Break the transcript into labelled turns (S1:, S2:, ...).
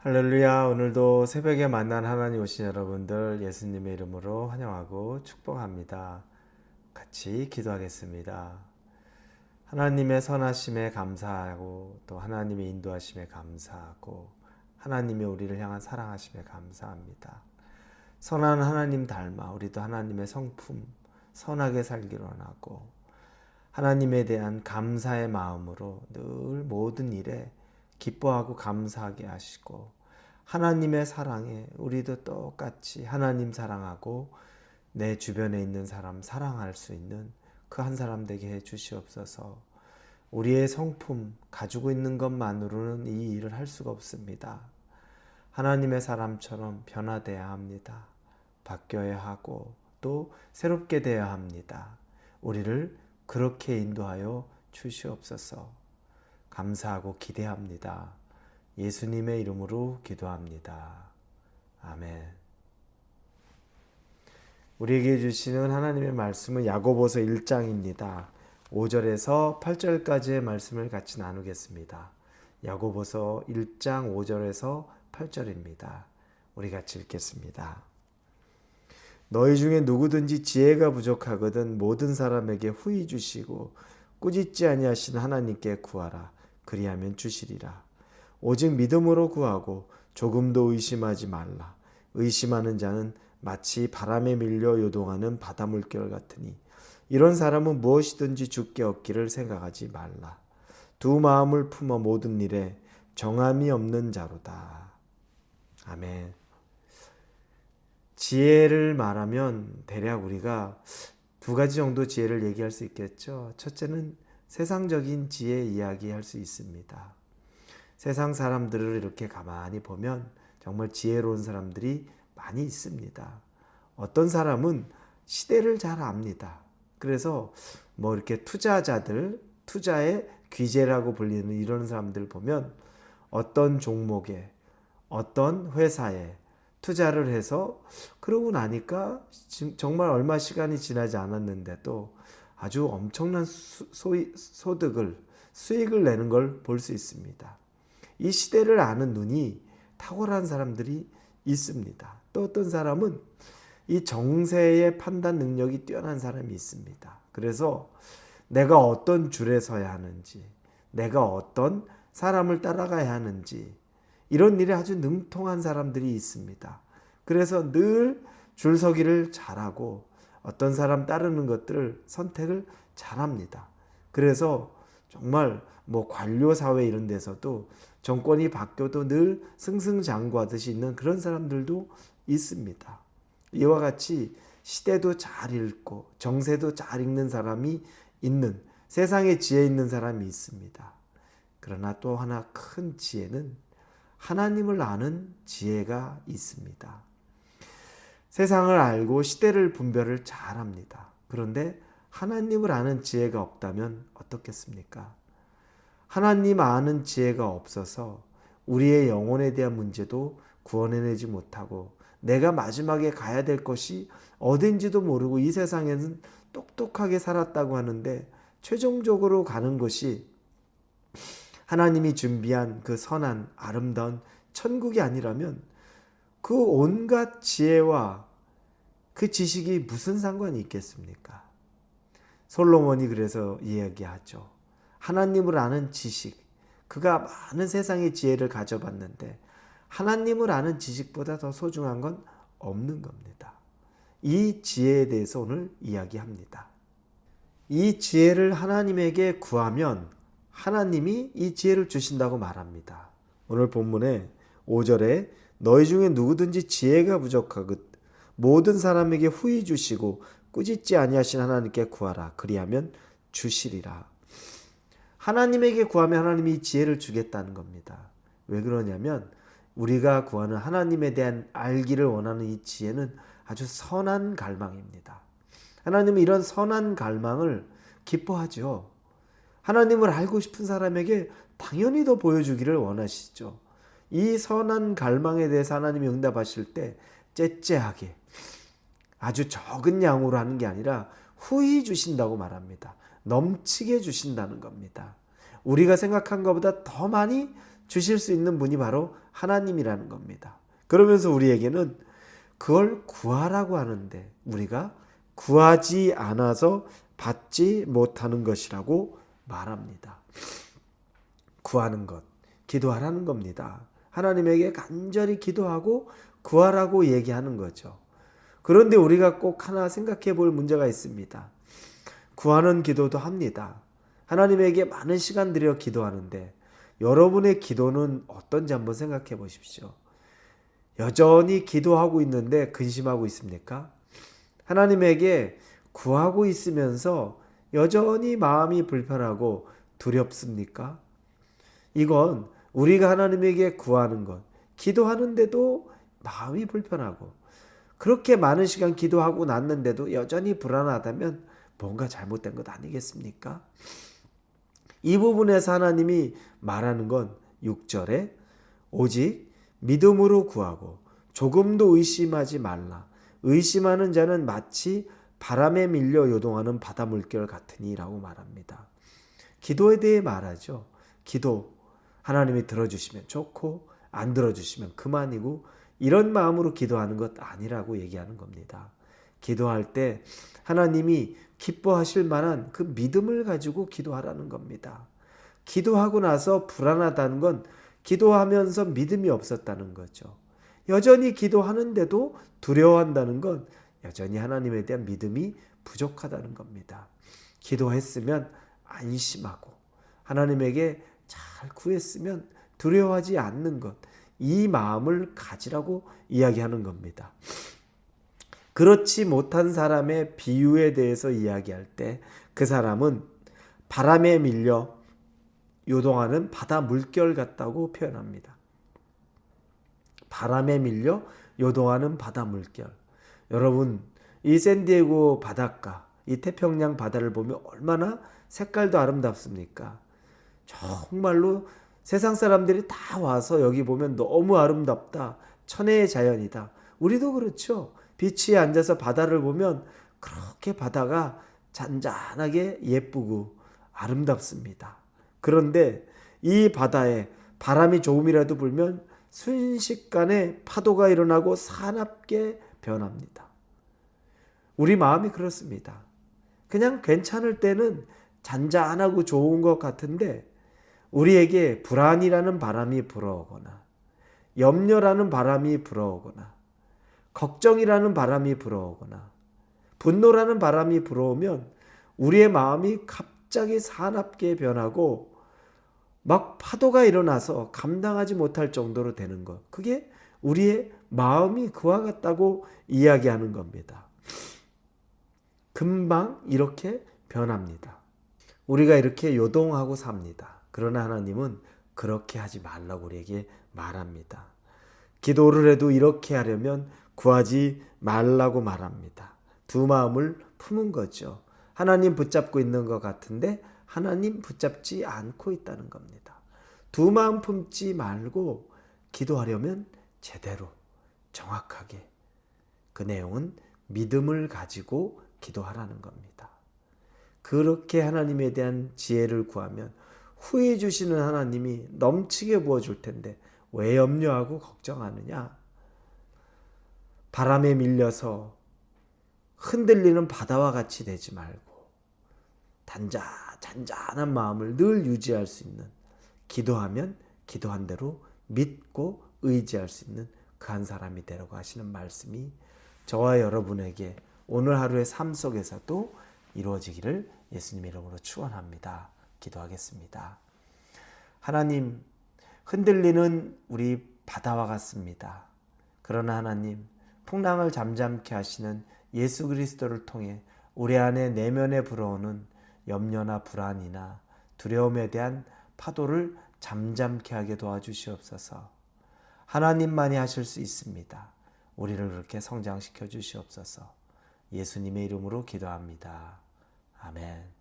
S1: 할렐루야. 오늘도 새벽에 만난 하나님 오신 여러분들 예수님의 이름으로 환영하고 축복합니다. 같이 기도하겠습니다. 하나님의 선하심에 감사하고 또 하나님의 인도하심에 감사하고 하나님의 우리를 향한 사랑하심에 감사합니다. 선한 하나님 닮아 우리도 하나님의 성품 선하게 살기를 원하고 하나님에 대한 감사의 마음으로 늘 모든 일에 기뻐하고 감사하게 하시고 하나님의 사랑에 우리도 똑같이 하나님 사랑하고 내 주변에 있는 사람 사랑할 수 있는 그 한 사람 되게 해 주시옵소서. 우리의 성품 가지고 있는 것만으로는 이 일을 할 수가 없습니다. 하나님의 사람처럼 변화되어야 합니다. 바뀌어야 하고 또 새롭게 되어야 합니다. 우리를 그렇게 인도하여 주시옵소서. 감사하고 기대합니다. 예수님의 이름으로 기도합니다. 아멘. 우리에게 주시는 하나님의 말씀은 야고보서 1장입니다. 5절에서 8절까지의 말씀을 같이 나누겠습니다. 야고보서 1장 5절에서 8절입니다. 우리 같이 읽겠습니다. 너희 중에 누구든지 지혜가 부족하거든 모든 사람에게 후히 주시고 꾸짖지 아니하신 하나님께 구하라. 그리하면 주시리라. 오직 믿음으로 구하고 조금도 의심하지 말라. 의심하는 자는 마치 바람에 밀려 요동하는 바닷물결 같으니 이런 사람은 무엇이든지 주께 얻기를 생각하지 말라. 두 마음을 품어 모든 일에 정함이 없는 자로다. 아멘. 지혜를 말하면 대략 우리가 두 가지 정도 지혜를 얘기할 수 있겠죠. 첫째는 세상적인 지혜 이야기할 수 있습니다. 세상 사람들을 이렇게 가만히 보면 정말 지혜로운 사람들이 많이 있습니다. 어떤 사람은 시대를 잘 압니다. 그래서 뭐 이렇게 투자자들, 투자의 귀재라고 불리는 이런 사람들 보면 어떤 종목에, 어떤 회사에 투자를 해서 그러고 나니까 정말 얼마 시간이 지나지 않았는데도 아주 엄청난 수익을 내는 걸 볼 수 있습니다. 이 시대를 아는 눈이 탁월한 사람들이 있습니다. 또 어떤 사람은 이 정세의 판단 능력이 뛰어난 사람이 있습니다. 그래서 내가 어떤 줄에 서야 하는지, 내가 어떤 사람을 따라가야 하는지 이런 일에 아주 능통한 사람들이 있습니다. 그래서 늘 줄서기를 잘하고 어떤 사람 따르는 것들을 선택을 잘합니다. 그래서 정말 뭐 관료사회 이런 데서도 정권이 바뀌어도 늘 승승장구하듯이 있는 그런 사람들도 있습니다. 이와 같이 시대도 잘 읽고 정세도 잘 읽는 사람이 있는 세상에 지혜 있는 사람이 있습니다. 그러나 또 하나 큰 지혜는 하나님을 아는 지혜가 있습니다. 세상을 알고 시대를 분별을 잘합니다. 그런데 하나님을 아는 지혜가 없다면 어떻겠습니까? 하나님 아는 지혜가 없어서 우리의 영혼에 대한 문제도 구원해내지 못하고 내가 마지막에 가야 될 것이 어딘지도 모르고 이 세상에는 똑똑하게 살았다고 하는데 최종적으로 가는 것이 하나님이 준비한 그 선한 아름다운 천국이 아니라면 그 온갖 지혜와 그 지식이 무슨 상관이 있겠습니까? 솔로몬이 그래서 이야기하죠. 하나님을 아는 지식, 그가 많은 세상의 지혜를 가져봤는데 하나님을 아는 지식보다 더 소중한 건 없는 겁니다. 이 지혜에 대해서 오늘 이야기합니다. 이 지혜를 하나님에게 구하면 하나님이 이 지혜를 주신다고 말합니다. 오늘 본문에 5절에 너희 중에 누구든지 지혜가 부족하듯 모든 사람에게 후히 주시고 꾸짖지 아니하신 하나님께 구하라. 그리하면 주시리라. 하나님에게 구하면 하나님이 이 지혜를 주겠다는 겁니다. 왜 그러냐면 우리가 구하는 하나님에 대한 알기를 원하는 이 지혜는 아주 선한 갈망입니다. 하나님은 이런 선한 갈망을 기뻐하죠. 하나님을 알고 싶은 사람에게 당연히 더 보여주기를 원하시죠. 이 선한 갈망에 대해서 하나님이 응답하실 때 째째하게 아주 적은 양으로 하는 게 아니라 후히 주신다고 말합니다. 넘치게 주신다는 겁니다. 우리가 생각한 것보다 더 많이 주실 수 있는 분이 바로 하나님이라는 겁니다. 그러면서 우리에게는 그걸 구하라고 하는데 우리가 구하지 않아서 받지 못하는 것이라고 말합니다. 구하는 것, 기도하라는 겁니다. 하나님에게 간절히 기도하고 구하라고 얘기하는 거죠. 그런데 우리가 꼭 하나 생각해 볼 문제가 있습니다. 구하는 기도도 합니다. 하나님에게 많은 시간 들여 기도하는데 여러분의 기도는 어떤지 한번 생각해 보십시오. 여전히 기도하고 있는데 근심하고 있습니까? 하나님에게 구하고 있으면서 여전히 마음이 불편하고 두렵습니까? 이건 우리가 하나님에게 구하는 것, 기도하는데도 마음이 불편하고 그렇게 많은 시간 기도하고 났는데도 여전히 불안하다면 뭔가 잘못된 것 아니겠습니까? 이 부분에서 하나님이 말하는 건 6절에 오직 믿음으로 구하고 조금도 의심하지 말라. 의심하는 자는 마치 바람에 밀려 요동하는 바다 물결 같으니 라고 말합니다. 기도에 대해 말하죠. 기도 하나님이 들어주시면 좋고 안 들어주시면 그만이고 이런 마음으로 기도하는 것 아니라고 얘기하는 겁니다. 기도할 때 하나님이 기뻐하실 만한 그 믿음을 가지고 기도하라는 겁니다. 기도하고 나서 불안하다는 건 기도하면서 믿음이 없었다는 거죠. 여전히 기도하는데도 두려워한다는 건 여전히 하나님에 대한 믿음이 부족하다는 겁니다. 기도했으면 안심하고 하나님에게 잘 구했으면 두려워하지 않는 것, 이 마음을 가지라고 이야기하는 겁니다. 그렇지 못한 사람의 비유에 대해서 이야기할 때 그 사람은 바람에 밀려 요동하는 바다 물결 같다고 표현합니다. 바람에 밀려 요동하는 바다 물결. 여러분, 이 샌디에고 바닷가, 이 태평양 바다를 보면 얼마나 색깔도 아름답습니까? 정말로 세상 사람들이 다 와서 여기 보면 너무 아름답다. 천혜의 자연이다. 우리도 그렇죠. 비치에 앉아서 바다를 보면 그렇게 바다가 잔잔하게 예쁘고 아름답습니다. 그런데 이 바다에 바람이 조금이라도 불면 순식간에 파도가 일어나고 사납게 변합니다. 우리 마음이 그렇습니다. 그냥 괜찮을 때는 잔잔하고 좋은 것 같은데 우리에게 불안이라는 바람이 불어오거나 염려라는 바람이 불어오거나 걱정이라는 바람이 불어오거나 분노라는 바람이 불어오면 우리의 마음이 갑자기 사납게 변하고 막 파도가 일어나서 감당하지 못할 정도로 되는 것. 그게 우리의 마음이 그와 같다고 이야기하는 겁니다. 금방 이렇게 변합니다. 우리가 이렇게 요동하고 삽니다. 그러나 하나님은 그렇게 하지 말라고 우리에게 말합니다. 기도를 해도 이렇게 하려면 구하지 말라고 말합니다. 두 마음을 품은 거죠. 하나님 붙잡고 있는 것 같은데 하나님 붙잡지 않고 있다는 겁니다. 두 마음 품지 말고 기도하려면 제대로 정확하게 그 내용은 믿음을 가지고 기도하라는 겁니다. 그렇게 하나님에 대한 지혜를 구하면 후해 주시는 하나님이 넘치게 부어줄 텐데 왜 염려하고 걱정하느냐? 바람에 밀려서 흔들리는 바다와 같이 되지 말고 잔잔한 마음을 늘 유지할 수 있는, 기도하면 기도한 대로 믿고 의지할 수 있는 그 한 사람이 되라고 하시는 말씀이 저와 여러분에게 오늘 하루의 삶 속에서도 이루어지기를 예수님의 이름으로 축원합니다. 기도하겠습니다. 하나님, 흔들리는 우리 바다와 같습니다. 그러나 하나님, 풍랑을 잠잠케 하시는 예수 그리스도를 통해 우리 안에 내면에 불어오는 염려나 불안이나 두려움에 대한 파도를 잠잠케 하게 도와주시옵소서. 하나님만이 하실 수 있습니다. 우리를 그렇게 성장시켜 주시옵소서. 예수님의 이름으로 기도합니다. 아멘.